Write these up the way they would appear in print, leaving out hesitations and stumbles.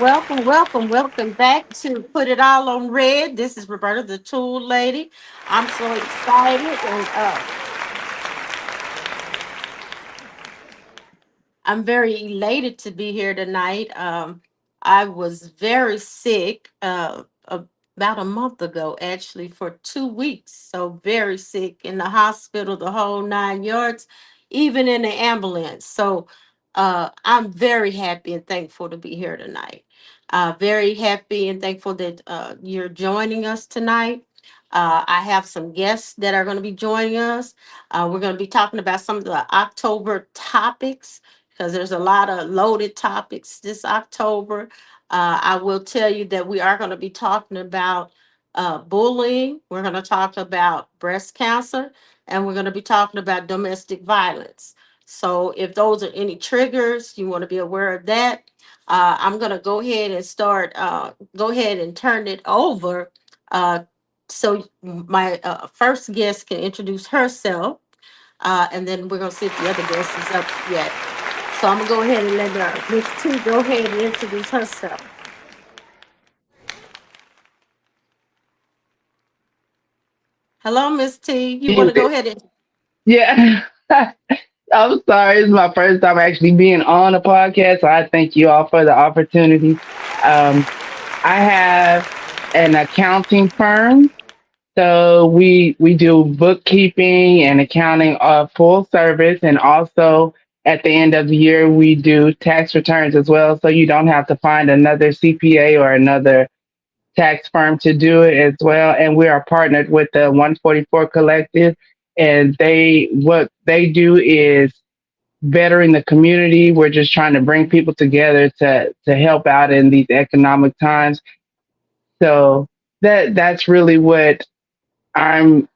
welcome back to Put It All on Red. This is Roberta the Tool Lady. I'm so excited and I'm very elated to be here tonight. I was very sick about a month ago, actually, for 2 weeks. So, very sick in the hospital, the whole 9 yards, even in the ambulance. So, I'm very happy and thankful to be here tonight. Very happy and thankful that you're joining us tonight. I have some guests that are going to be joining us. We're going to be talking about some of the October topics because there's a lot of loaded topics this October. I will tell you that we are going to be talking about bullying. We're going to talk about breast cancer, and we're going to be talking about domestic violence. So, if those are any triggers, you want to be aware of that. I'm going to go ahead and go ahead and turn it over. Uh, so, my first guest can introduce herself, and then we're going to see if the other guest is up yet. So I'm gonna go ahead and let Miss T go ahead and introduce herself. Hello, Miss T. You want to go Muted. ahead and Yeah. I'm sorry. It's my first time actually being on a podcast. So I thank you all for the opportunity. Um, I have an accounting firm. So we do bookkeeping and accounting full service, and also at the end of the year we do tax returns as well. So you don't have to find another CPA or another tax firm to do it as well. And we are partnered with the 144 Collective, and they what they do is bettering the community. We're just trying to bring people together to help out in these economic times. So that's really what I'm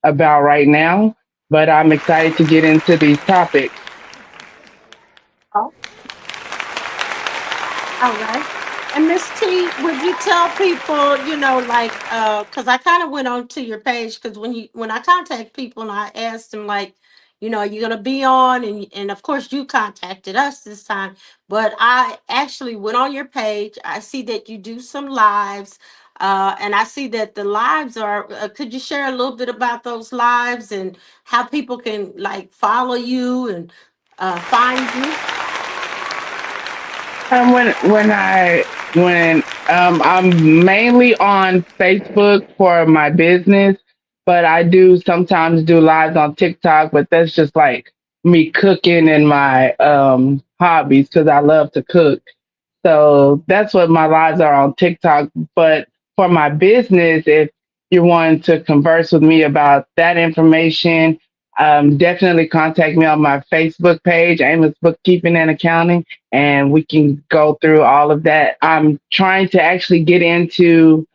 about right now. But I'm excited to get into these topics. oh, all right. And Miss T, would you tell people, like, because I kind of went on to your page because when I contact people and I asked them like, are you gonna be on? And of course you contacted us this time, but I actually went on your page. I see that you do some lives, and I see that the lives are. Could you share a little bit about those lives and how people can like follow you and find you? When I'm mainly on Facebook for my business, but I do sometimes do lives on TikTok. But that's just like me cooking and my hobbies because I love to cook. So that's what my lives are on TikTok. But for my business, if you're wanting to converse with me about that information, definitely contact me on my Facebook page, Amos Bookkeeping and Accounting, and we can go through all of that. I'm trying to actually get into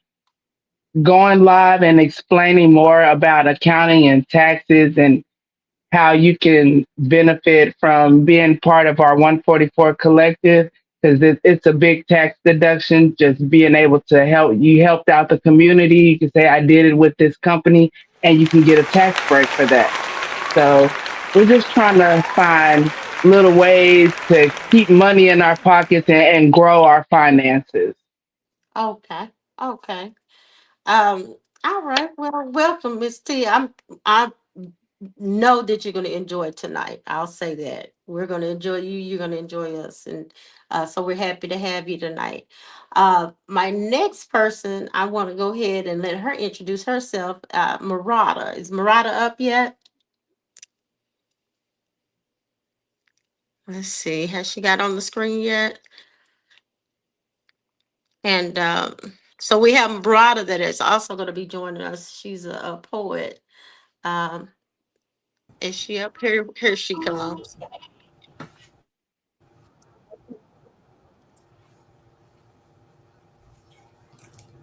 going live and explaining more about accounting and taxes and how you can benefit from being part of our 144 collective because it's a big tax deduction. Just being able to helped out the community. You can say I did it with this company, and you can get a tax break for that. So we're just trying to find little ways to keep money in our pockets and grow our finances. Okay, okay. All right. Well, welcome, Miss T. I know that you're going to enjoy tonight. I'll say that we're going to enjoy you. You're going to enjoy us, and so we're happy to have you tonight. My next person, I want to go ahead and let her introduce herself. Murata, is Murata up yet? Let's see. Has she got on the screen yet? And so we have Murata that is also going to be joining us. She's a poet. Um, is she up here? Here she comes.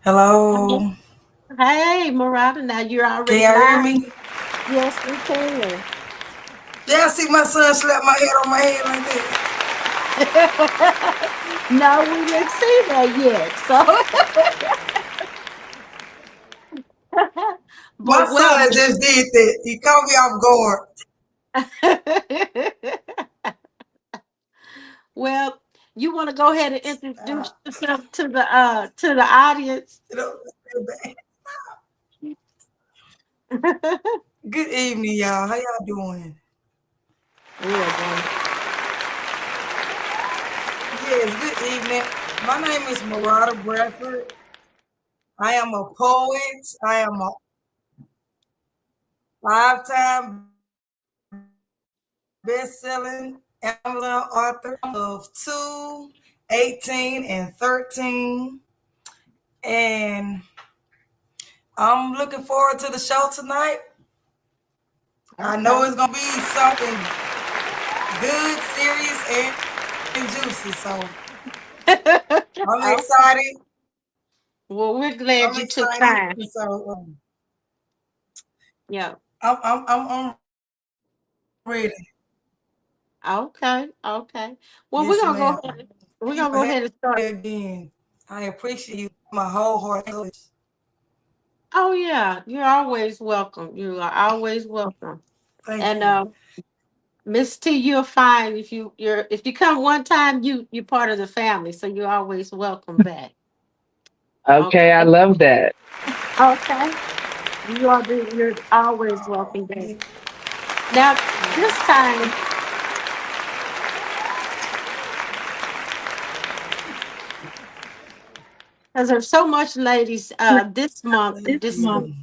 Hello. Hey, Murata, now you're Can already y'all hear live. me? Yes, we can. Y'all see my son slap my head on my head like that? No, we didn't see that yet. So, My but son just did that. He caught me off guard. well, You want to go ahead and Uh, introduce yourself to the audience? you know, good evening, y'all. How y'all doing? We are going. Yes, good evening. My name is Marada Bradford. I am a poet. I am a five-time best-selling Amazon author of 2, 18, and 13. And I'm looking forward to the show tonight. I know Okay. it's going to be something good, serious, and juicy. So I'm Okay. excited. Well, we're I'm glad you took excited. And time. so Yeah. I'm ready. Okay. Okay. Well, Yes, we're gonna ma'am. go ahead. We're Thank you gonna for go having ahead and me start. again. I appreciate you. My whole heart. Oh yeah, you're always welcome. You are always welcome. Thank And you. Miss T, you're fine if you come one time, you're part of the family, so you're always welcome back. Okay, I Okay. love that. Okay. You're always welcome back. Yeah. Now this time, because there's so much ladies, this month, Thank December, you.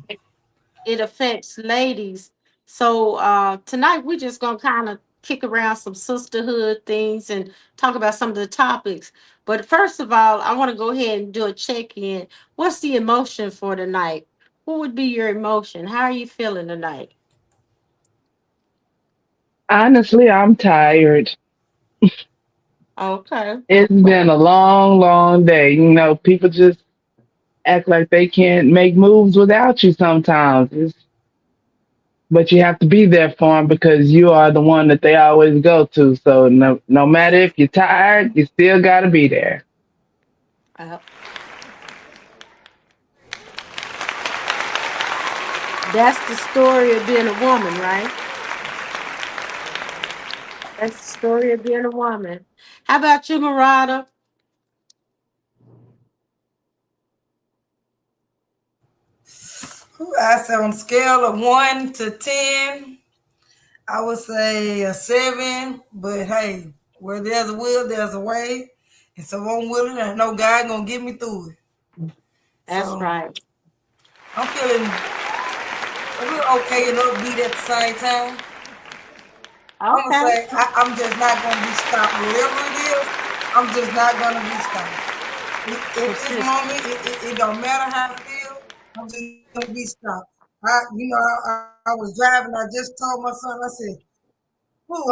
it affects ladies. So tonight we're just gonna kind of kick around some sisterhood things and talk about some of the topics. But first of all, I want to go ahead and do a check-in. What's the emotion for tonight? What would be your emotion? How are you feeling tonight? Honestly, I'm tired. Okay, It's been a long, long day. People just act like they can't make moves without you sometimes. But you have to be there for them because you are the one that they always go to. So no matter if you're tired, you still got to be there. uh, that's the story of being a woman, right? That's the story of being a woman. How about you, Marada? I say on a scale of 1 to 10, I would say a 7. But hey, where there's a will, there's a way. And so I'm willing. I know God gonna get me through it. That's So right. I'm feeling a little okay and upbeat at the same time. I'm gonna Okay. say I'm just not gonna be stopped. Whatever it is, I'm just not gonna be stopped. At this Persist. moment, it don't matter how I feel. I'm just not gonna be stopped. I was driving. I just told my son. I said, "Ooh,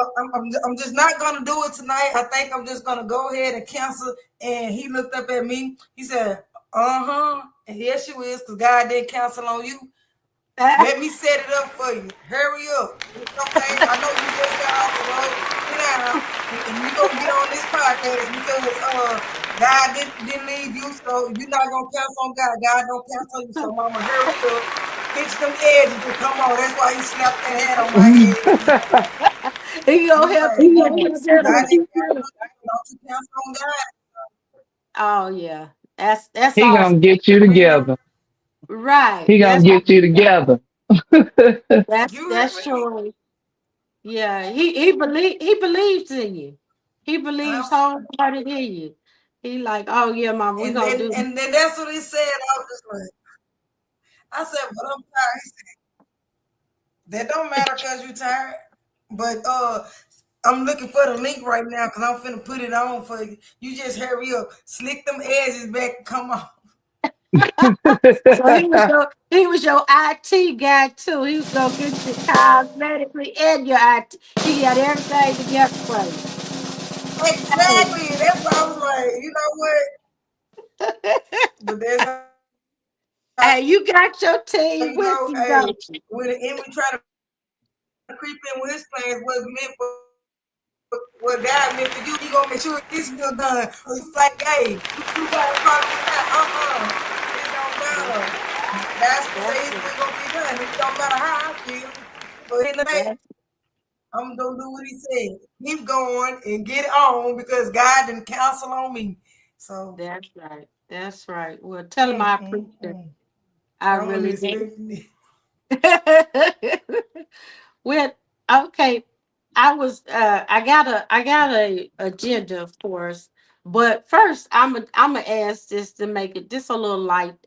I'm just not gonna do it tonight. I think I'm just gonna go ahead and cancel." And he looked up at me. He said, "Uh huh." And yes, you is, cause God didn't cancel on you. Let me set it up for you. Hurry up. It's okay. I know you just got off the road. Sit down, and you gonna get on this podcast because God didn't leave you, so you're not gonna cancel on God. God don't cancel you. So mama, hurry up. Fix them edges and come on. That's why he slapped that hat on my head. He He gonna was help like, you "Mama, get together. God didn't cancel on you. Don't you cancel on God." Oh yeah, that's He gonna awesome. get you For real. together. Right. He gonna get you together. You hear That's me? true. Yeah, he believes in you. He Uh, believes wholehearted in you. He like, oh yeah, mom, we and gonna then do. and then that's what he said. I was just like, I said, but I'm tired. He said, that don't matter because you tired. But I'm looking for the link right now because I'm finna put it on for you. You just hurry up. Slick them edges back and come on. So he was your IT guy too. He was gonna get you cosmetically and your IT. He got everything together for you. Hey, Exactly. That's why I was like, you know what? But that's how you go. Hey, hey, you got your when the team enemy with try you, to creep don't you? in with his plans, what God meant for you, he gonna make sure it's still done. Or you feel like, hey, you got a problem with that? It don't matter. It don't matter. God's gonna say his will gonna get done. It don't matter how I feel. But in the day, That's I'm gonna do what he said. Keep going and get it on because God didn't counsel on me. So, That's right. That's right. Well, tell him I appreciate it. mm. I I wasn't really did. expecting it. Well, okay. I got a agenda for us. But first I'm gonna ask this to make it just a little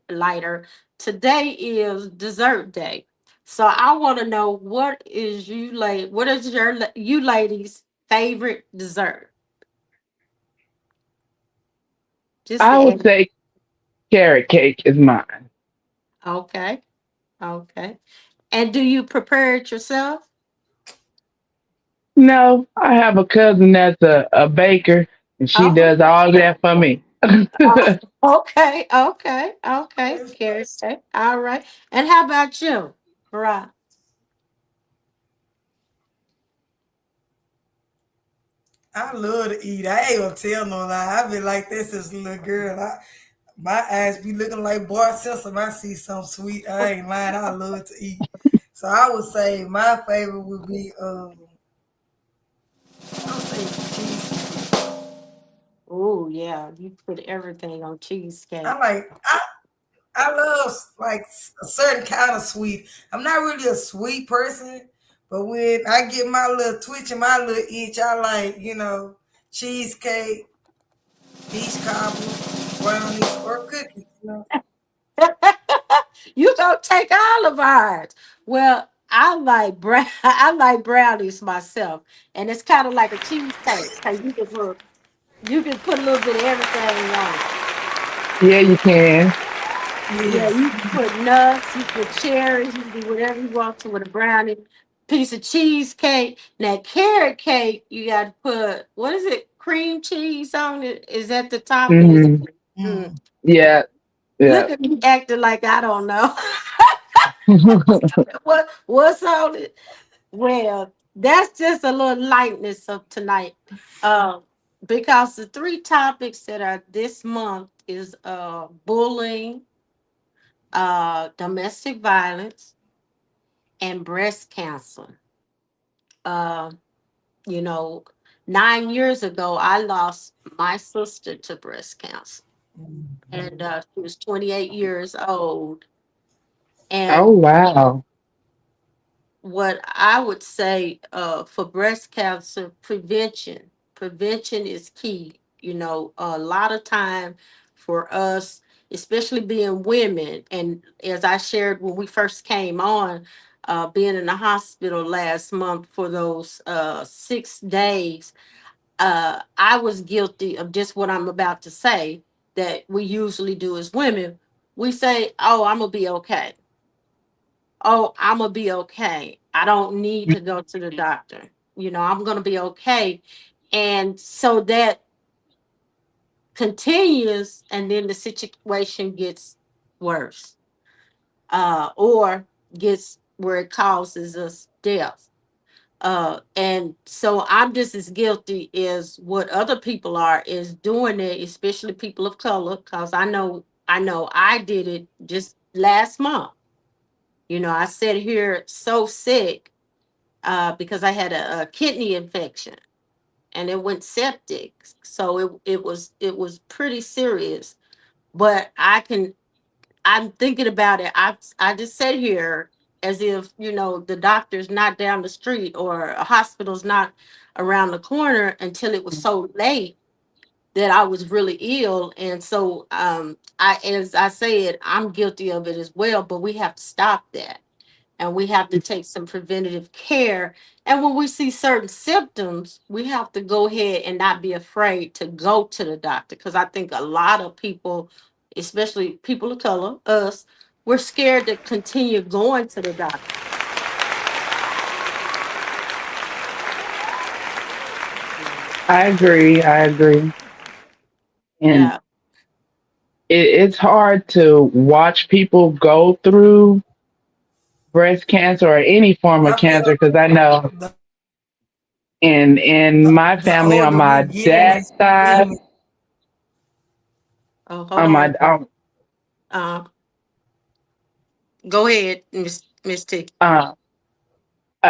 lighter. Today is dessert day. So I want to know what is you ladies favorite dessert? Just I to would add. say carrot cake is mine. Okay. Okay. And do you prepare it yourself? No, I have a cousin that's a baker, and she Oh, does all that for me. oh, okay, okay, okay. That's Carrot cake. All right. And how about you, Right? I love to eat. I ain't gonna tell no lie. I been like this since a little girl. My eyes be looking like Bart Simpson. I see something sweet. I ain't lying. I love to eat. So I would say my favorite would be I would say cheesecake. Oh yeah, you put everything on I cheesecake. like I love like a certain kind of sweet. I'm not really a sweet person, but when I get my little twitch and my little itch, I like, cheesecake, peach cobbler, brownies, or cookies. You gonna take all of ours. Well, I like I like brownies myself, and it's kind of like a cheesecake. Cause you can put a little bit of everything on it. Yeah, you can. Yeah, Yes. you can put nuts, you put cherries, you can do whatever you want to with a brownie. Piece of cheesecake. Now, carrot cake, you got to put, what is it? Cream cheese on it? Is at the top? And is it? Hmm. Mm. Mm. Yeah, Look yeah. at me acting like I don't know. What's on it? Well, that's just a little lightness of tonight. Because the three topics that are this month is bullying, domestic violence, and breast cancer. Uh, you know, 9 years ago, I lost my sister to breast cancer, and Mm. she was 28 years old. Oh And wow. what I would say for breast cancer prevention is key. A lot of time for us, especially being women, and as I shared when we first came on, being in the hospital last month for those 6 days, I was guilty of just what I'm about to say that we usually do as women. We say, "Oh, I'm gonna be okay. Oh, I'm gonna be okay. I don't need to go to the doctor. I'm gonna be okay." And so that continues, and then the situation gets worse, or gets where it causes us death. And so I'm just as guilty as what other people are is doing it, especially people of color, because I know I did it just last month. I sat here so sick because I had a kidney infection and it went septic. So it was pretty serious. But I'm thinking about it. I just sat here as if the doctor's not down the street or a hospital's not around the corner until it was so late that I was really ill. And so as I said, I'm guilty of it as well. But we have to stop that, and we have to take some preventative care. And when we see certain symptoms, we have to go ahead and not be afraid to go to the doctor. Because I think a lot of people, especially people of color, us, we're scared to continue going to the doctor. I agree. I agree. And Yeah. it's hard to watch people go through breast cancer or any form of I feel cancer because I know like in my the family on older we my get in dad's this side, family, Oh, hold on on. my Uh, Go ahead, Miss T. uh,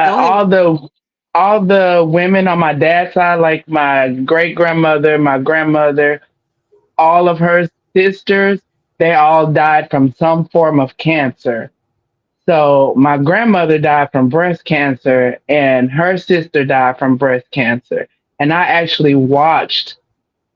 Go ahead. all the all the women on my dad's side, like my great grandmother, my grandmother, all of her sisters, they all died from some form of cancer. So my grandmother died from breast cancer and her sister died from breast cancer. And I actually watched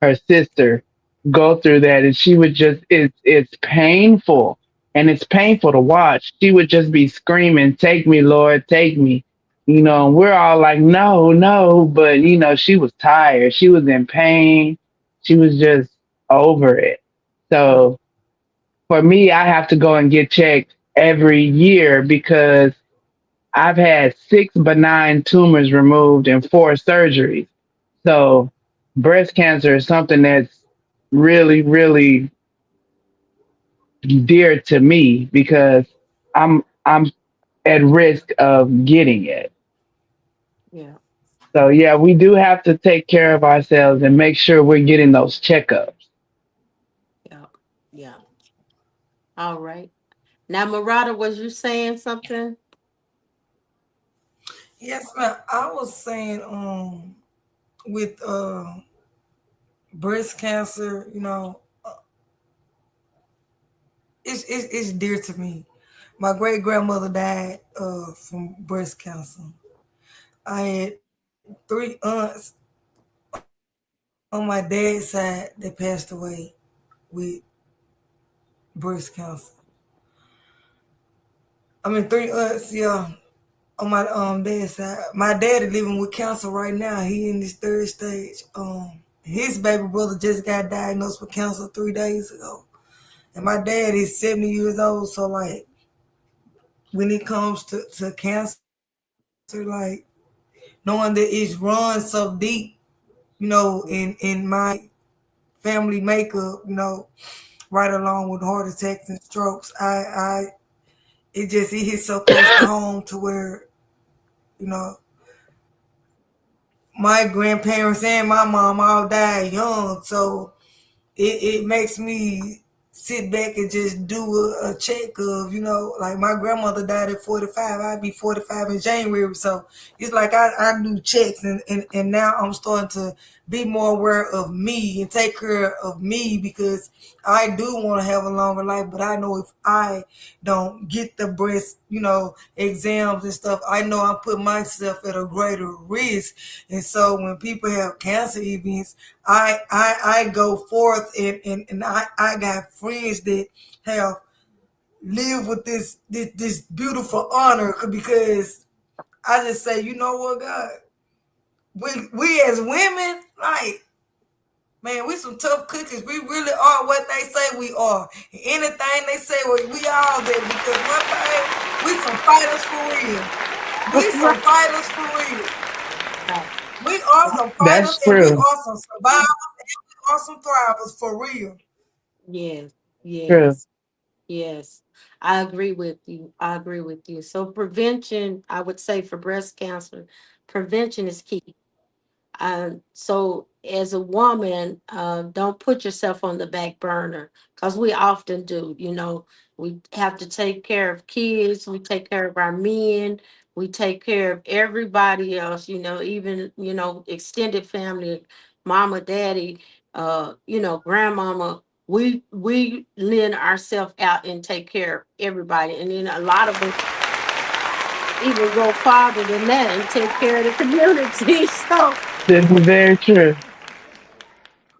her sister go through that, and she would just it's painful, and it's painful to watch. She would just be screaming, "Take me, Lord, take me." And we're all like, "No, no," but she was tired. She was in pain. She was just over it. Yeah. So for me, I have to go and get checked every year because I've had 6 benign tumors removed and 4 surgeries. So breast cancer is something that's really, really dear to me because I'm at risk of getting it. Yeah. So yeah, we do have to take care of ourselves and make sure we're getting those checkups. Yeah. Yeah. All right. Now, Murata, was you saying something? Yes, ma'am. I was saying, with breast cancer, it's dear to me. My great grandmother died from breast cancer. I had 3 aunts on my dad's side that passed away with breast cancer. I mean, 3 aunts, yeah, on my dad's side. My daddy living with cancer right now. He in his third stage. His baby brother just got diagnosed with cancer 3 days ago, and my dad is 70 years old. So like, when it comes to cancer, like knowing that it's run so deep, in my family makeup, right along with heart attacks and strokes, it hits so close to home to where you know my grandparents and my mom all died young, so it makes me sit back and just do a check of, like my grandmother died at 45. I'd be 45 in January. So it's like I do checks, and now I'm starting to be more aware of me and take care of me because I do want to have a longer life. But I know if I don't get the breast, exams and stuff, I know I'm putting myself at a greater risk. And so when people have cancer events, I go forth, and I got friends that have lived with this beautiful honor because I just say, you know what, God, we as women, like, man, we some tough cookies. We really are what they say we are. Anything they say, we all that, because one thing, we some fighters for real. We some fighters for real. Right. We are some fighters, That's and we true. are some survivors, and we are some thrivers for real. Yes. True. Yes. Yes. I agree with you. I agree with you. So prevention, I would say for breast cancer, prevention is key. So as a woman, don't put yourself on the back burner because we often do. We have to take care of kids, we take care of our men, we take care of everybody else. Even extended family, mama, daddy, grandmama. We lend ourselves out and take care of everybody, and then a lot of us even go farther than that and take care of the community. So This is very true.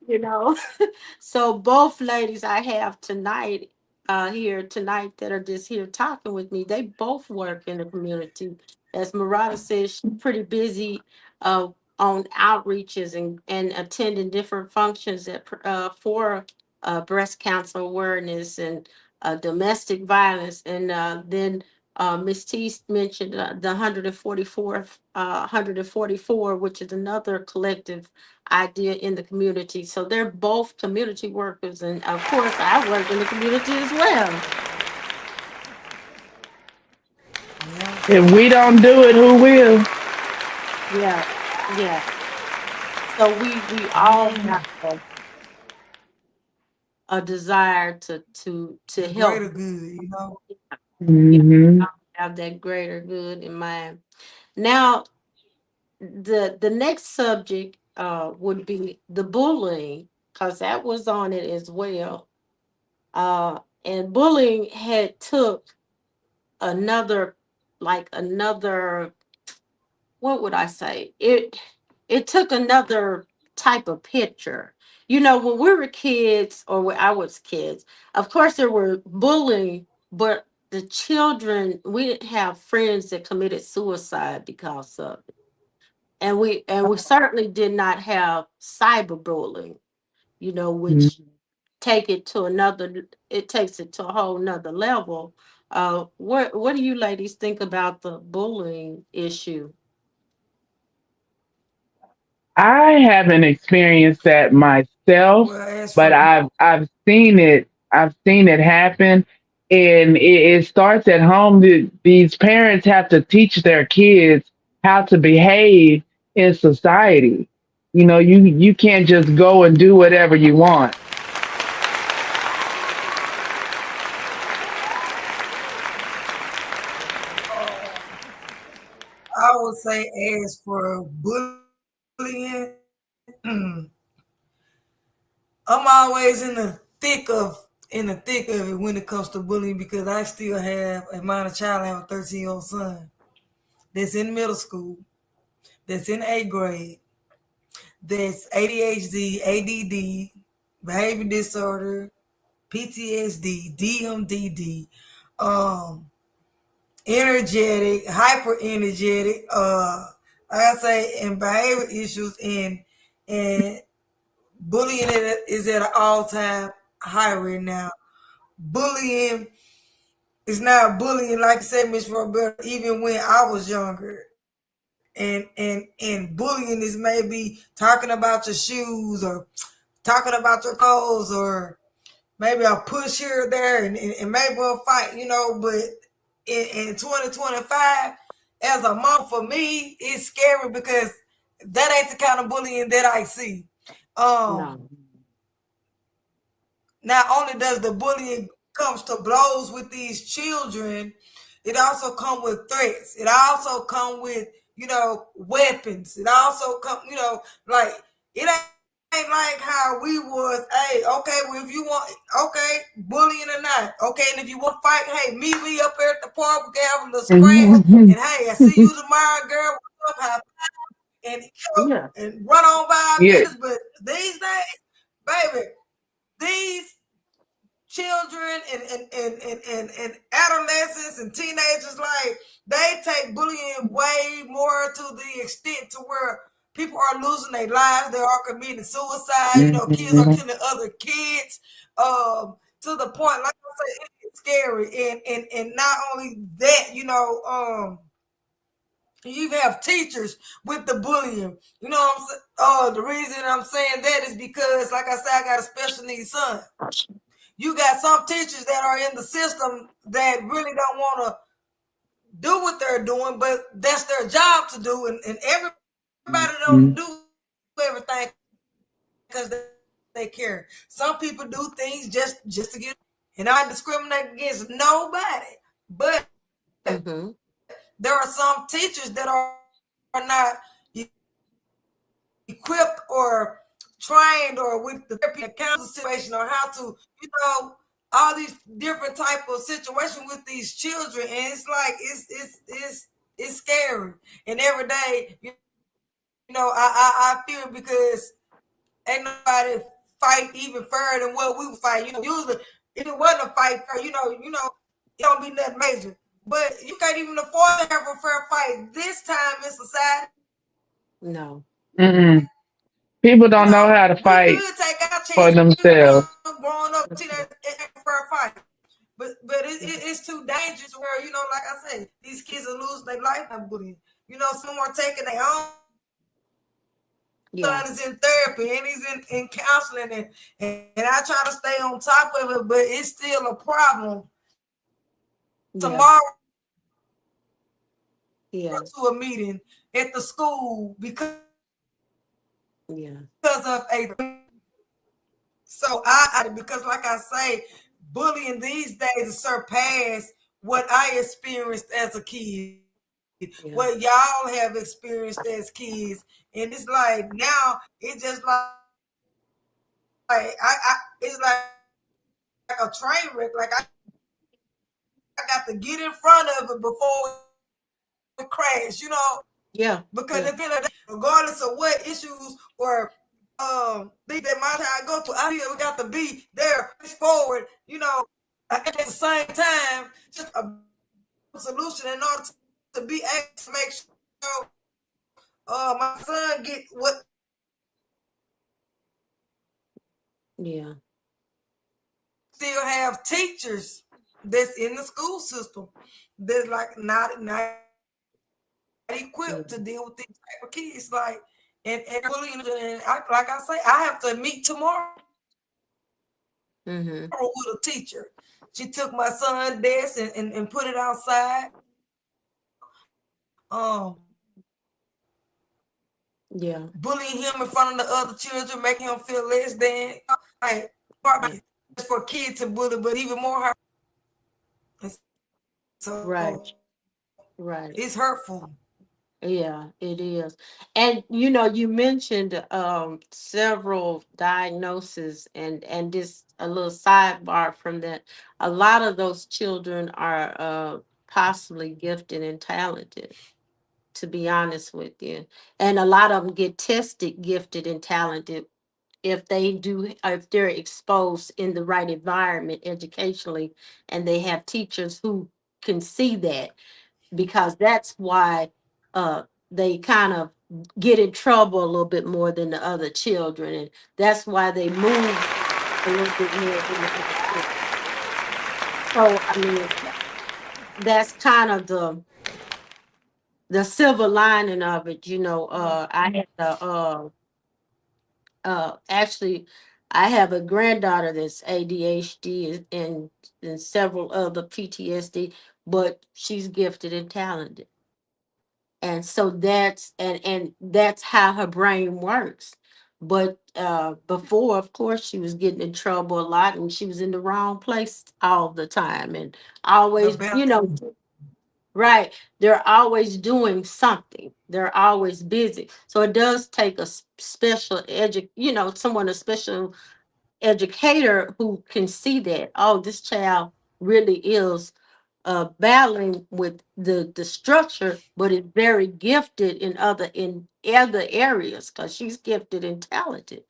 you know so both ladies I have tonight, here tonight, that are just here talking with me, they both work in the community. As Murata says, she's pretty busy, uh, on outreaches and attending different functions for breast cancer awareness and domestic violence. And then Miss T mentioned the 144th 144, which is another collective idea in the community. So they're both community workers. And of course, I work in the community as well. Yeah. If we don't do it, who will? Yeah. Yeah. So we all Mm, have a desire to the help. greater good. Yeah. Hmm. Have that greater good in mind. Now, the next subject would be the bullying, because that was on it as well. And bullying had took another, like another, what would I say? It took another type of picture. You know, when we were kids, or when I was kids, of course there were bullying, but the children, we didn't have friends that committed suicide because of it. And we certainly did not have cyberbullying, you know, which take it to another, it takes it to a whole nother level. What do you ladies think about the bullying issue? I haven't experienced that myself, but Well, as for I've seen it. I've seen it happen, and it starts at home. These parents have to teach their kids how to behave in society. You know, you can't just go and do whatever you want. I would say, as for bullying, I'm always in the thick of it when it comes to bullying, because I still have a minor child. I have a 13-year-old son that's in middle school, that's in eighth grade, that's ADHD, ADD, behavior disorder, PTSD, DMDD, um, energetic, hyper energetic, like I say, and behavior issues, and bullying is at an all time high right now. Bullying is not bullying like you said, Miss Roberta, even when I was younger. And bullying is maybe talking about your shoes, or talking about your clothes, or maybe a push here or there, and maybe a fight, but in 2025, as a mom, for me, it's scary, because that ain't the kind of bullying that I see. Um, No. Not only does the bullying comes to blows with these children, it also come with threats. It also come with, weapons. It also come, like, it ain't like how we was. Hey, okay, well, if you want, okay, bullying or not, okay, and if you want to fight, hey, meet me up here at the park. We can have a little scramble, and hey, I see you tomorrow, girl. What's up? And Yeah. and run on by our Yeah. business. But these days, baby, these children and adolescents and teenagers, like, they take bullying way more to the extent to where people are losing their lives. They are committing suicide. Kids are Mhm. killing other kids. To the point, like I say, it's scary. And not only that, you even have teachers with the bullying. You know what I'm saying? The reason I'm saying that is because, like I said, I got a special needs son. You got some teachers that are in the system that really don't want to do what they're doing, but that's their job to do. And everybody don't do everything because they care. Some people do things just to get a raise. And I ain't discriminating against nobody, but there are some teachers that Mm-hmm. are not equipped or trained or with the therapy and counseling situation, or how to, all these different type of situation with these children. And it's like, it's scary. And every day, I feel it, because ain't nobody fight even further than what we would fight. Usually, if it wasn't a fight fair, it don't be nothing major. But you can't even afford to have a fair fight this time in society. No. Mm-mm. People don't know how to We could fight take our chance for when we were young, themselves. growing up, teenagers, and have a fair fight. But it's too dangerous where, like I say, these kids are losing their life by bullying. Some are taking their own lives. My son is in Yeah. therapy, and he's in counseling, and I try to stay on top of it, but it's still a problem. Tomorrow I got to go to Yeah. a meeting at the school Yeah. because of a Yeah. so I because, like I say, bullying these days has surpassed what I experienced as a kid. Yeah. what y'all have experienced as kids. And it's like now it's just like it's like a train wreck. Like I got to get in front of it before it crash, because at the end of the day, regardless of what issues Yeah. Yeah. or things that my child go through, I feel we got to be there, push forward, at the same time, just a better solution in order to be able to make sure my son get what he needs. Yeah. We still have teachers that's in the school system that's like not equipped to deal with these type of kids. Like, and bullying and like I say, I have to meet tomorrow with a teacher. She took my Mm-hmm. son's desk and put it outside. Bullying him in front of the other Yeah. children, making him feel less than. Like, Right. just for a kid to bully, but even more hurtful. And so Right. it's Right. hurtful. Yeah, it is. And you mentioned several diagnoses, and this a little sidebar from that. A lot of those children are possibly gifted and talented, to be honest with you. And a lot of them get tested gifted and talented if they do, if they're exposed in the right environment educationally, and they have teachers who can see that, because that's why uh they kind of get in trouble a little bit more than the other children, and that's why they move a little bit more than the other children. So I mean, that's kind of the silver lining of it. I Right. had actually, I have a granddaughter that's ADHD and several other PTSD, but she's gifted and talented. And so that's how her brain works. But before, of course, she was getting in trouble a lot, and she was in the wrong place all the time, and always, The battle. right, they're always doing something, they're always busy. So it does take a special someone, a special educator, who can see that, oh, this child really is battling with the structure, but is very gifted in other areas, because she's gifted and talented.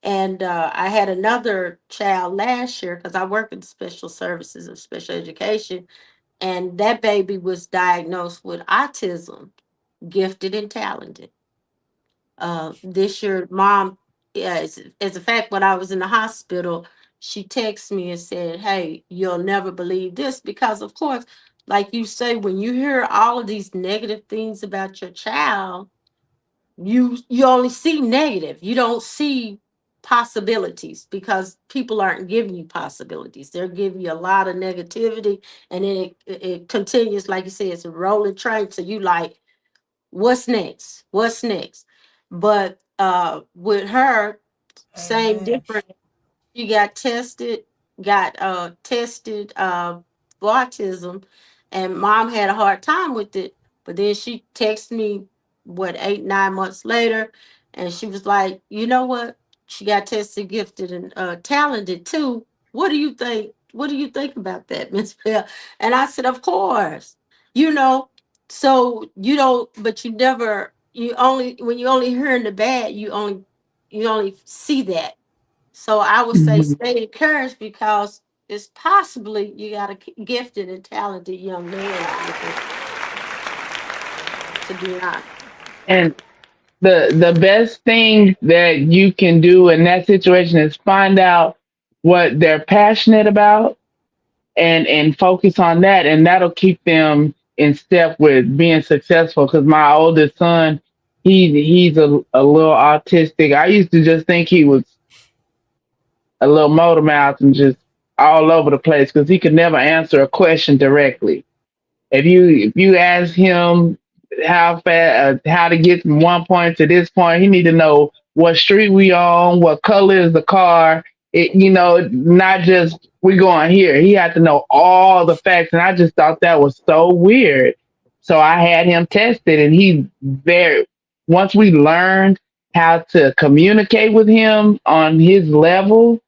And I had another child last year, because I work in special services and special education, and that baby was diagnosed with autism, gifted and talented. This year, mom, yeah, as a fact, when I was in the hospital, she texted me and said, "Hey, you'll never believe this," because of course, like you say, when you hear all of these negative things about your child, you only see negative. You don't see possibilities, because people aren't giving you possibilities. They're giving you a lot of negativity, and then it continues, like you said, it's a rolling train. So you like, what's next? What's next? But with her, same Amen. difference. She got tested for autism, and mom had a hard time with it. But then she texted me, what, 8, 9 months later, and she was like, you know what? She got tested, gifted, and talented too. What do you think? What do you think about that, Miss Bell? And I said, of course. You know, so you don't, but you never, you only, when you only hearing the bad, you only see that. So I would say Mhm. stay encouraged, because it's possibly you got a gifted and talented young man out there, to be honest. And the best thing that you can do in that situation is find out what they're passionate about, and focus on that, and that'll keep them in step with being successful. Because my oldest son, he's a little autistic. I used to just think he was a little motor mouth and just all over the place because he could never answer a question directly. If you ask him how to get from one point to this point, he need to know what street we on, what color is the car. Not just we going here. He had to know all the facts, and I just thought that was so weird. So I had him tested, and he very once we learned how to communicate with him on his level,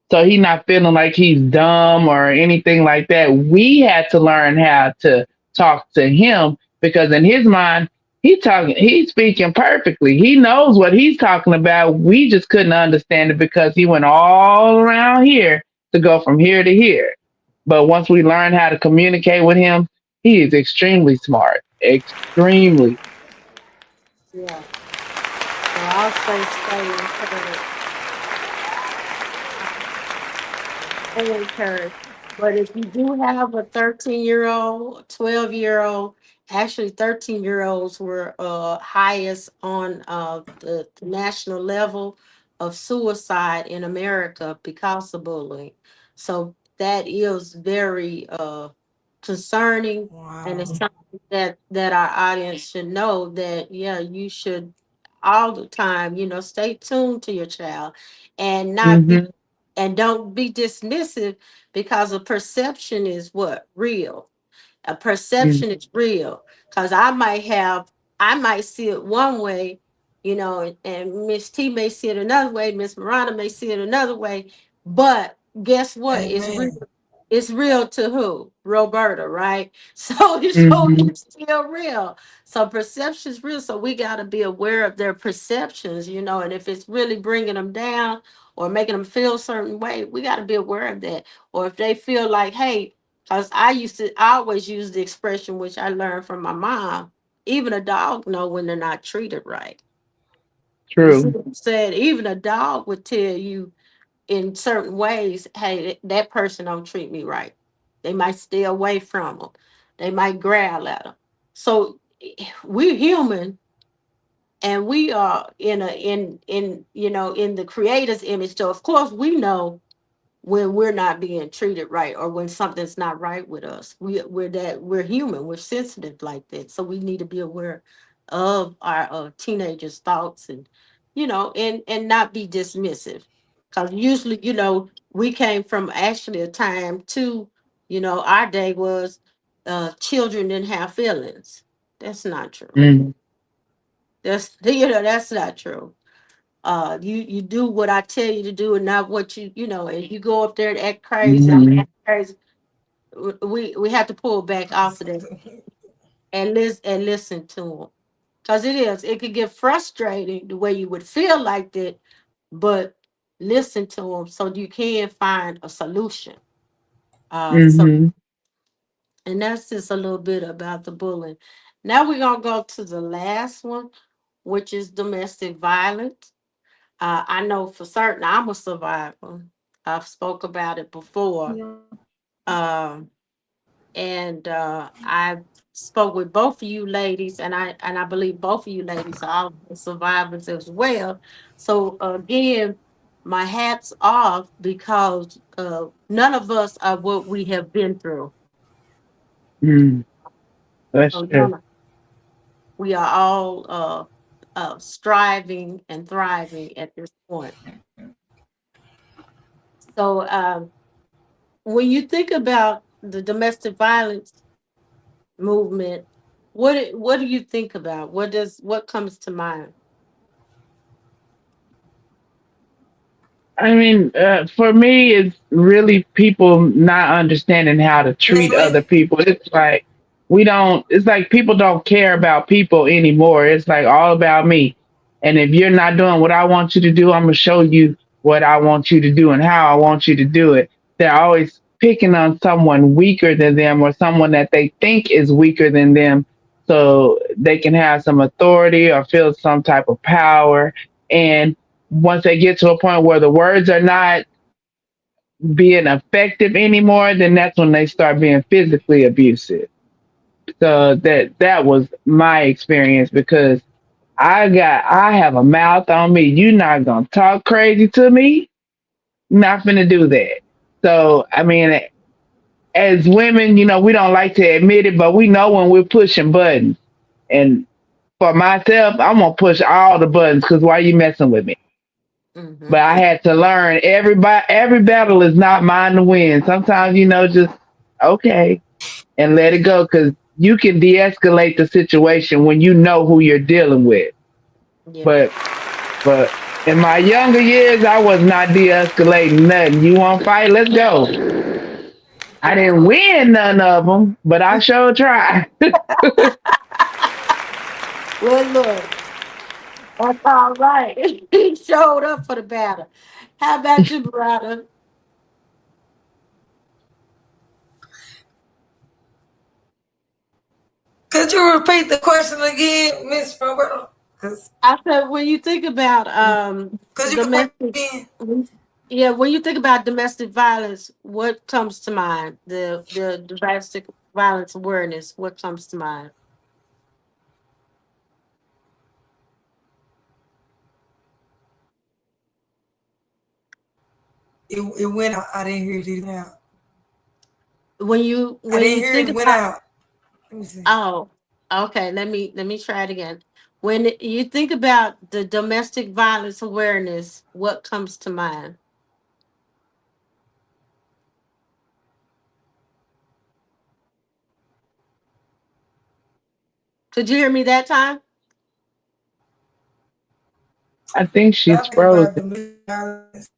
so he not feeling like he's dumb or anything like that. We had to learn how to talk to him because in his mind, he's speaking perfectly. He knows what he's talking about. We just couldn't understand it because he went all around here to go from here to here. But once we learned how to communicate with him, he is extremely smart. Extremely. Yeah. So I'll say stay encouraged. Stay encouraged. But if you do have a 13-year-old, 12-year-old, actually 13-year-olds were highest on the national level of suicide in America because of bullying. So that is very concerning, and it's Wow. something that our audience should know that yeah, you should all the time, stay tuned to your child and not be Hmm. and don't be dismissive because a perception is what real. A perception is real because I might see it one way, and Miss T may see it another way, Miss Miranda may see it another way, but guess what? Amen. It's real to who? Roberta, right? So Hmm. it's still real. So perception's real. So we got to be aware of their perceptions, and if it's really bringing them down or making them feel a certain way, we got to be aware of that. Or if they feel like, hey, because I always use the expression which I learned from my mom. Even a dog know when they're not treated right. You see True. what I'm saying? Even a dog would tell you in certain ways, hey, that person don't treat me right. They might stay away from them. They might growl at them. So we're human, and we are in the creator's image. So of course we know when we're not being treated right or when something's not right with us. We're human, we're sensitive like that, so we need to be aware of our teenagers thoughts, and not be dismissive, because usually we came from actually a time too, our day was children didn't have feelings. That's not true. Hmm. That's not true. You do what I tell you to do and not what and you go up there and act crazy. I'm Hmm. act crazy. We have to pull back off of that and listen to them, because it could get frustrating the way you would feel like that, but listen to them so you can find a solution. So Hmm. and that's just a little bit about the bullying. Now we're gonna go to the last one, which is domestic violence. I know for certain I'm a survivor. I've spoke about it before. Um, and I spoke with both of you ladies, and I believe both of you ladies are all survivors as well. So again, my hats off because none of us are what we have been through. Mm. That's So true. we are all striving and thriving at this point. So when you think about the domestic violence movement, what do you think about? What comes to mind? I mean, for me, it's really people not understanding how to Yes, treat other ma'am. people. It's like it's like people don't care about people anymore. It's like all about me. And if you're not doing what I want you to do, I'm going to show you what I want you to do and how I want you to do it. They're always picking on someone weaker than them or someone that they think is weaker than them so they can have some authority or feel some type of power. And once they get to a point where the words are not being effective anymore, then that's when they start being physically abusive. So that was my experience because I have a mouth on me. You're not gonna talk crazy to me. Not gonna do that. So I mean, as women, we don't like to admit it, but we know when we're pushing buttons. And for myself, I'm gonna push all the buttons because why you messing with me? But Mm-hmm. I had to learn every battle is not mine to win. Sometimes, just okay and let it go because you can de-escalate the situation when you know who you're dealing with. Yeah. But but in my younger years, I was not de-escalating nothing. You want to fight? Let's go. I didn't win none of them, but I sure tried. Well, look, that's all right. He showed up for the battle. How about you, brother? Could you repeat the question again, Miss Roberta? I said, when you think about Cause you can domestic, again. yeah, when you think about domestic violence, what comes to mind? The domestic violence awareness. What comes to mind? It went out. I didn't hear it. It went out. When I you didn't hear think it. It went about, out. Let me see. oh, okay, let me try it again. When you think about the domestic violence awareness, what comes to mind? Could you hear me that time? I think When she's I think frozen. about domestic violence,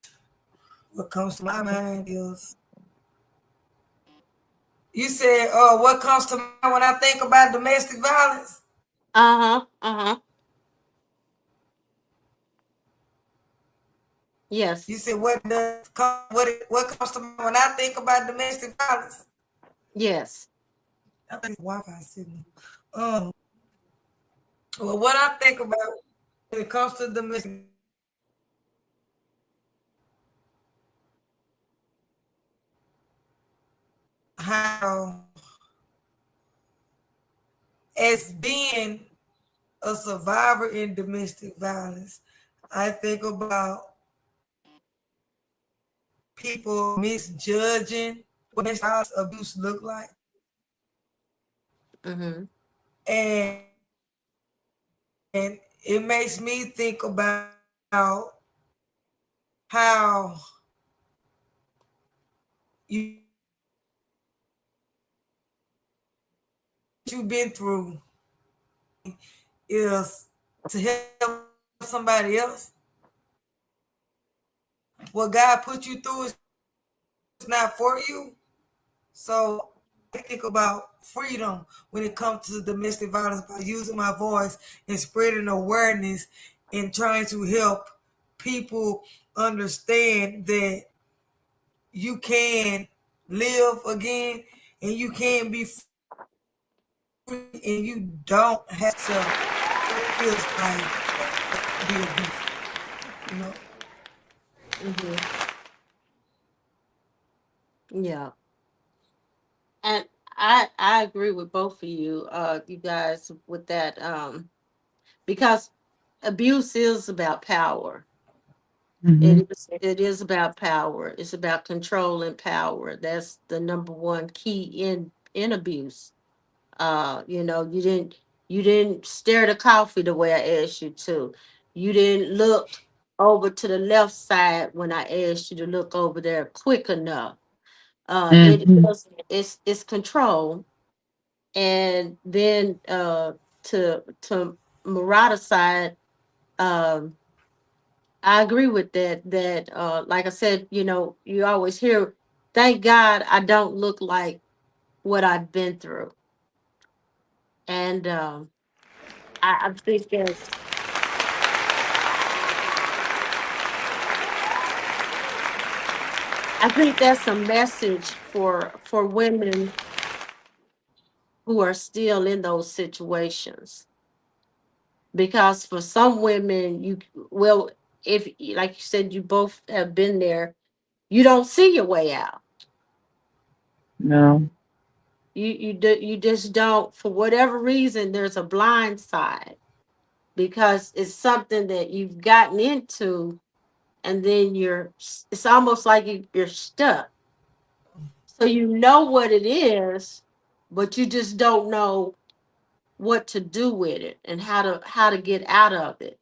what comes to my mind is you said, what comes to mind when I think about domestic violence? Uh-huh. Uh-huh. Yes. You said what comes to mind when I think about domestic violence? Yes. I think it's Wi-Fi signal. Um, well, what I think about when it comes to domestic how as being a survivor in domestic violence, I think about people misjudging what domestic violence abuse look like, Mm-hmm. and it makes me think about how what you've been through is to help somebody else. What God put you through is not for you. So I think about freedom when it comes to domestic violence by using my voice and spreading awareness and trying to help people understand that you can live again and you can be free and you don't have to what it feels like to be abused. You know, Mm-hmm. Yeah. And I agree with both of you, you guys, with that, because abuse is about power. Hmm. It is about power. It's about control and power. That's the number one key in abuse. You didn't stir the coffee the way I asked you to. You didn't look over to the left side when I asked you to look over there quick enough. Hmm. It's control. And then to Murata's side, um, I agree with that, like I said, you always hear, thank God I don't look like what I've been through. And I think that's a message for women who are still in those situations. Because for some women, well, if like you said, you both have been there, you don't see your way out. No. You just don't, for whatever reason. There's a blind side because it's something that you've gotten into, and then it's almost like you're stuck. So you know what it is, but you just don't know what to do with it and how to get out of it.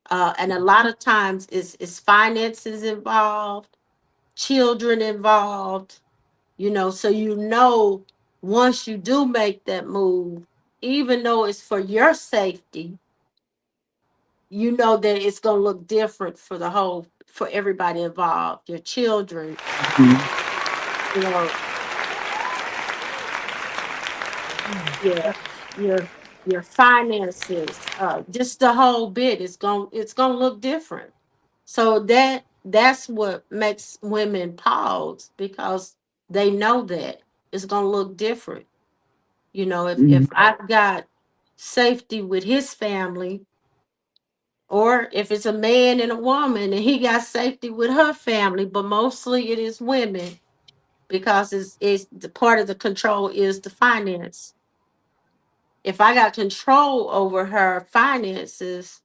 And a lot of times it's finances involved, children involved. So once you do make that move, even though it's for your safety, you know that it's going to look different for the whole, for everybody involved, your children, Mhm. you know, your your your finances, just the whole bit. It's going to look different. So that's what makes women pause, because they know that it's going to look different. You know, if Mhm. I've got safety with his family, or if it's a man and a woman and he got safety with her family, but mostly it is women, because it's the part of the control is the finance. If I got control over her finances,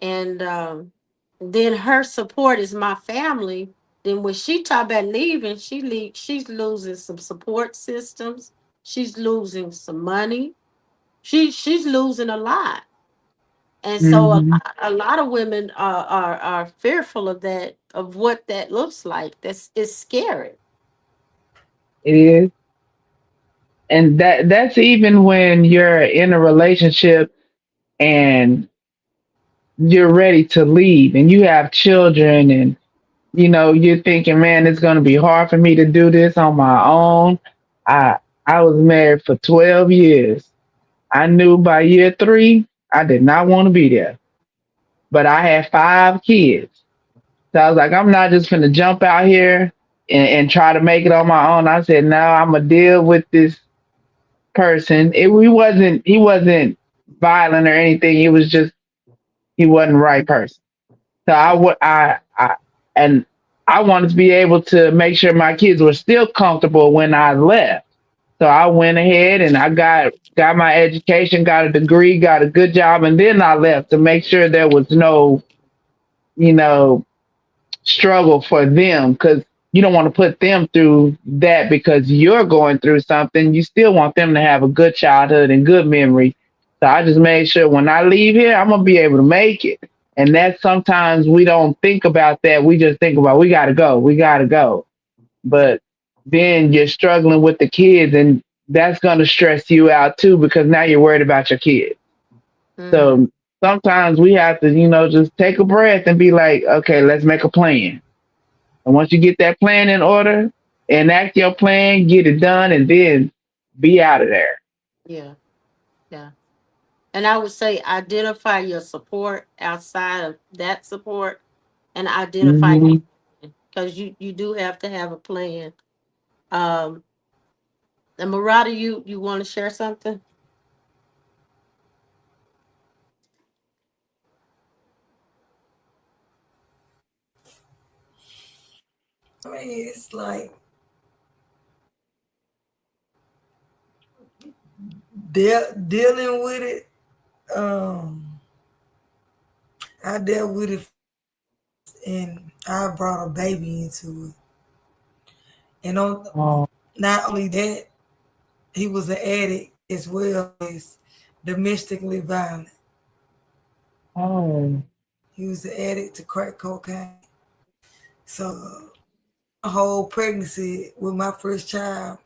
and then her support is my family, then when she talk about leaving, she's losing some support systems, she's losing some money, she's losing a lot. And so Mhm. a lot of women are fearful of that, of what that looks like. That's It's scary. It is. And that's even when you're in a relationship and you're ready to leave and you have children, and you're thinking, man, it's going to be hard for me to do this on my own. I i was married for 12 years. I knew by year 3 I did not want to be there, but I had 5 kids. So I was like, I'm not just going to jump out here and try to make it on my own. I said, no, I'm going to deal with this person. He wasn't violent or anything. It was just he wasn't the right person. So and I wanted to be able to make sure my kids were still comfortable when I left. So I went ahead and I got my education, got a degree, got a good job, and then I left to make sure there was no, you know, struggle for them, because you don't want to put them through that because you're going through something. You still want them to have a good childhood and good memories. So I just made sure when I leave here, I'm gonna be able to make it. And that sometimes we don't think about that. We just think about we gotta go, we gotta go. Yeah. But then you're struggling with the kids, and that's gonna stress you out too because now you're worried about your kids. Hmm. So sometimes we have to, just take a breath and be like, okay, let's make a plan. And once you get that plan in order, enact your plan, get it done, and then be out of there. Yeah. Yeah. And I would say identify your support outside of that support, and identify, Hmm. because you do have to have a plan. Um, and Murata, you want to share something? I mean, it's like dealing with it. Um, I dealt with it first, and I brought a baby into it. And on Oh, not only that, he was an addict as well as domestically violent. oh, He was an addict to crack cocaine. So my whole pregnancy with my first child,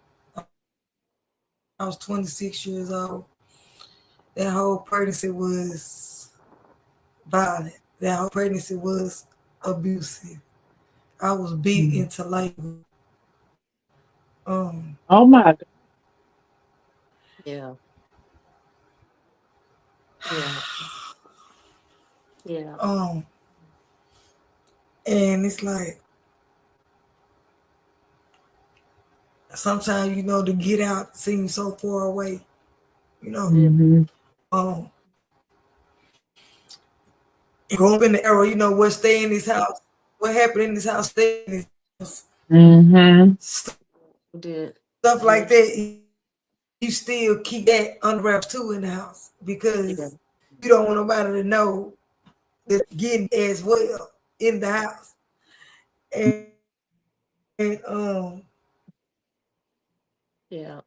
I was 26 years old. That whole pregnancy was violent. That whole pregnancy was abusive. I was beat into mm. labor. Um, Oh my God. Yeah. Yeah. Yeah. um, and it's like sometimes to get out seems so far away. You know, Yeah. Hmm. um, and growing up in the era, what stay in this house, what happened in this house, stay in this house. Hmm. Stuff like that. We did. You Yeah. still keep that under wraps too in the house because you don't want nobody to know that you're getting it as well in the house. And Yeah.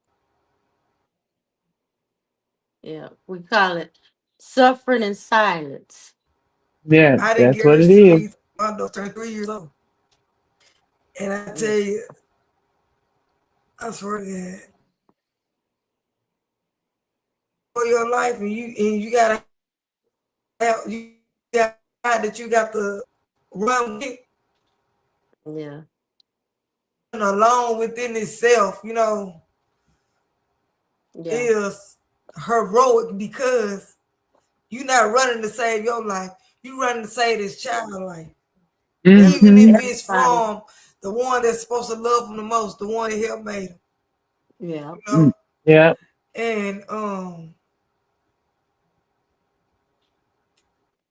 Yeah. We call it suffering in silence. Yeah, I didn't that's get what her it is. sweets. My daughter turned 3 years old, and I Yeah. tell you, I swear to God, your life, and you gotta you got that you got to run with, Yeah. running alone within itself, Yeah. is heroic because you're not running to save your life. You running to save this child life. Even if Mm-hmm. it's Everybody. from the one that's supposed to love him the most, the one that helped made him, Yeah. you know. Yeah. And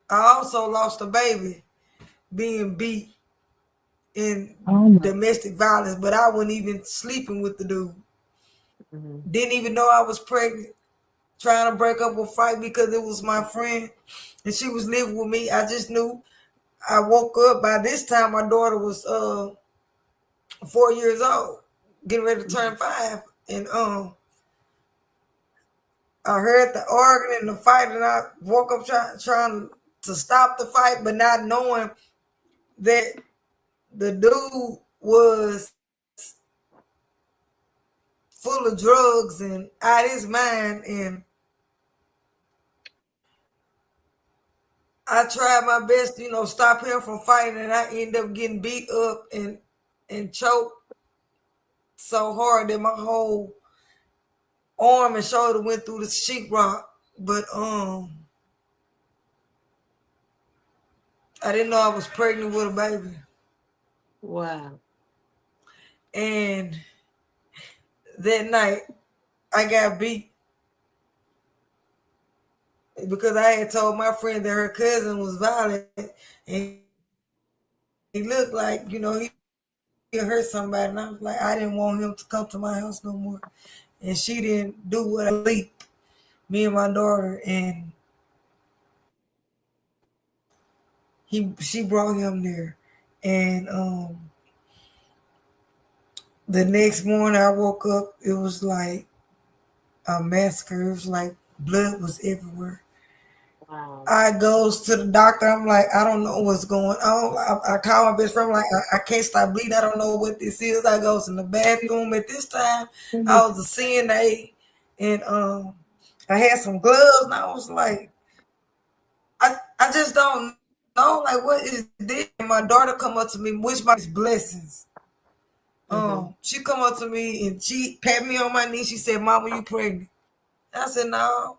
I also lost a baby being beat in Oh my. domestic violence, but I wasn't even sleeping with the dude. Mhm. Didn't even know I was pregnant. Trying to break up a fight because it was my friend and she was living with me. I just knew. I woke up. By this time, my daughter was 4 years old, getting ready to turn 5, and I heard the arguing and the fight, and I woke up trying to stop the fight, but not knowing that the dude was full of drugs and out his mind. And I tried my best, stop him from fighting, and I ended up getting beat up and choked so hard that my whole arm and shoulder went through the sheetrock. But I didn't know I was pregnant with a baby, Wow. and that night I got beat because I had told my friend that her cousin was violent, and he looked like he hurt somebody, and I was like, I didn't want him to come to my house no more, and she didn't do what I sleep. Me and my daughter, and she brought him there, and the next morning I woke up, it was like a massacre. It was like blood was everywhere. Wow. I goes to the doctor. I'm like, I don't know what's going on. I call my best friend. I'm like, I can't stop bleeding. I don't know what this is. I goes in the bathroom. At this time, I was a CNA, and I had some gloves, and I was like, I just don't know. Like, what is this? And my daughter come up to me, which my blessings. Mm-hmm. She come up to me and she pat me on my knee. She said, "Mama, you pregnant?" I said, "No,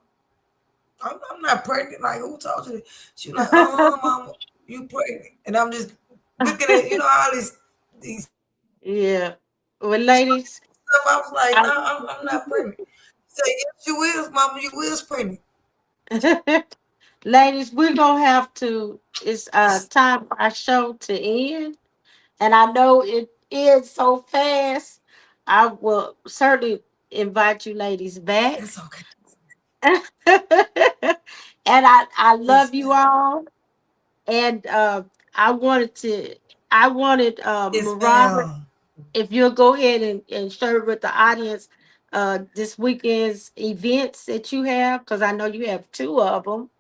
I'm not pregnant. Like, who told you that?" She like, "Mama, you pregnant?" And I'm just looking at, all these Yeah. Well, stuff. ladies, I was like, "No, I, I'm not pregnant." Say, "Yes, you is, Mama. You is pregnant." ladies, we're gonna have to. It's time for our show to end, and I know it is so fast. I will certainly invite you, ladies, back. It's okay. And I love Yes, you ma'am. all. And I wanted to. I wanted Yes, Robert, ma'am. if you'll go ahead and share with the audience this weekend's events that you have, because I know you have two of them.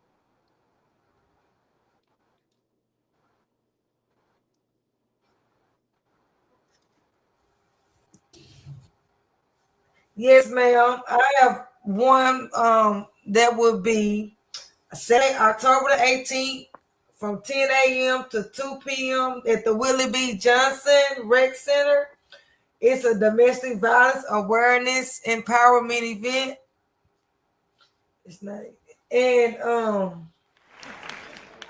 Yes, ma'am. I have one that would be Saturday, October the 18th from 10 a.m. to 2 p.m. at the Willie B. Johnson Rec Center. It's a domestic violence awareness empowerment event. It's not, and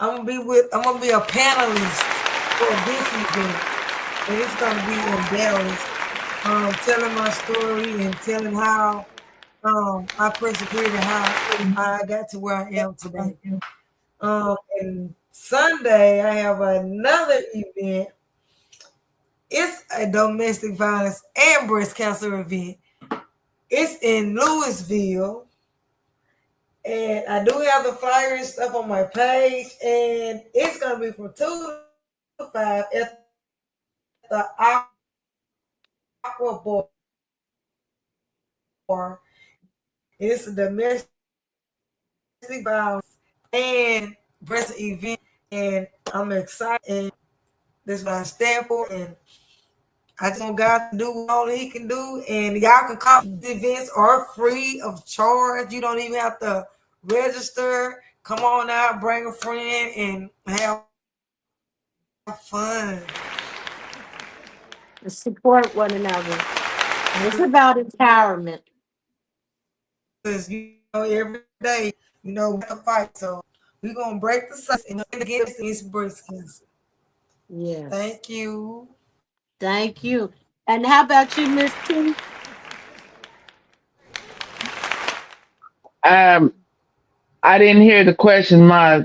I'm gonna be a panelist for this event, and it's gonna be in Dallas. Telling my story and telling how I persevered and how I got to where I am today. And Sunday I have another event. It's a domestic violence and breast cancer event. It's in Louisville, and I do have the flyer and stuff on my page. And it's gonna be from 2 to 5 at the Aqua Bar. It's a domestic violence and breast event, and I'm excited. And that's what I stand for. And I just want God to do what only He can do, and y'all can come. The events are free of charge. You don't even have to register. Come on out, bring a friend, and have fun. And support one another. It's about empowerment. Because every day, we have to fight. So we're gonna break the silence and against this breast cancer. Yes. Thank you. Thank you. And how about you, Miss T? Um, I didn't hear the question. I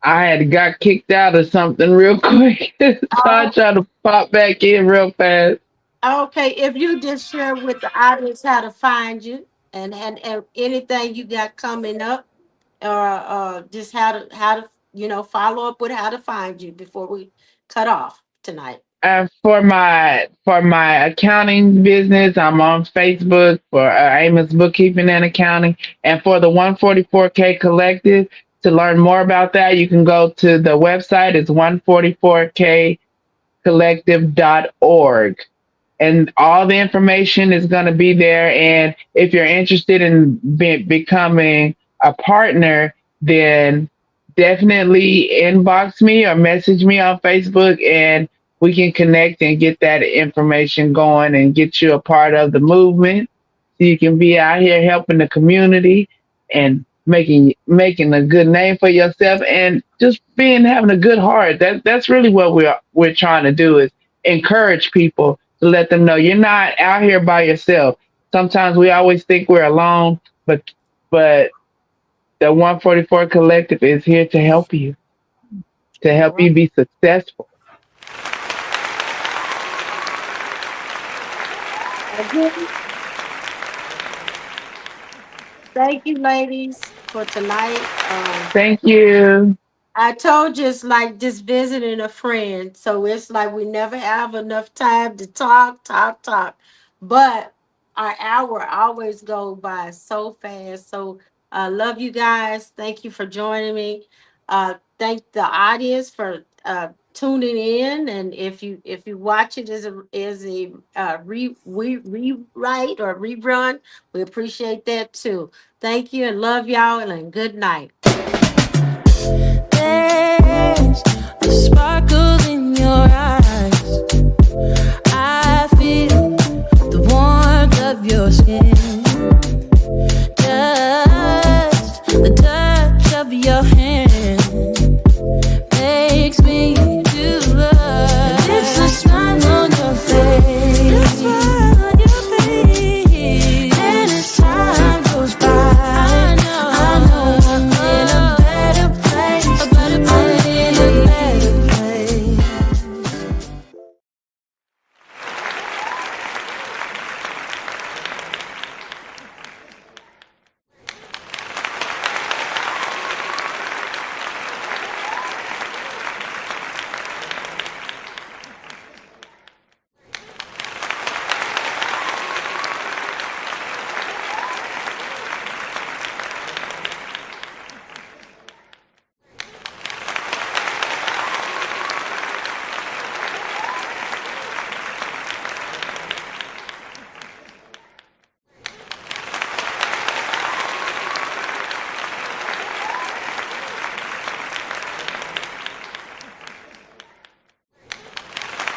had got kicked out or something real quick, so I Oh, tried to pop back in real fast. okay. If you just share with the audience how to find you and anything you got coming up, or just how to follow up with how to find you before we cut off tonight. For my accounting business, I'm on Facebook for Amos Bookkeeping and Accounting, and for the 144K Collective. To learn more about that, you can go to the website. It's 144kcollective.org, and all the information is going to be there. And if you're interested in becoming a partner, then definitely inbox me or message me on Facebook, and we can connect and get that information going and get you a part of the movement so you can be out here helping the community and making a good name for yourself and just being having a good heart. That's really what we're trying to do, is encourage people to let them know you're not out here by yourself. Sometimes we always think we're alone, but the 144 Collective is here to All help right. you be successful. Again, thank you, ladies, for tonight. Thank you. I told you it's like just visiting a friend. So it's like we never have enough time to talk, talk, talk. But our hour always go by so fast. So I love you guys. Thank you for joining me. Thank the audience for tuning in. And if you watch it as a rewrite or rerun, we appreciate that too. Thank you and love y'all and good night. There's a sparkle in your eyes.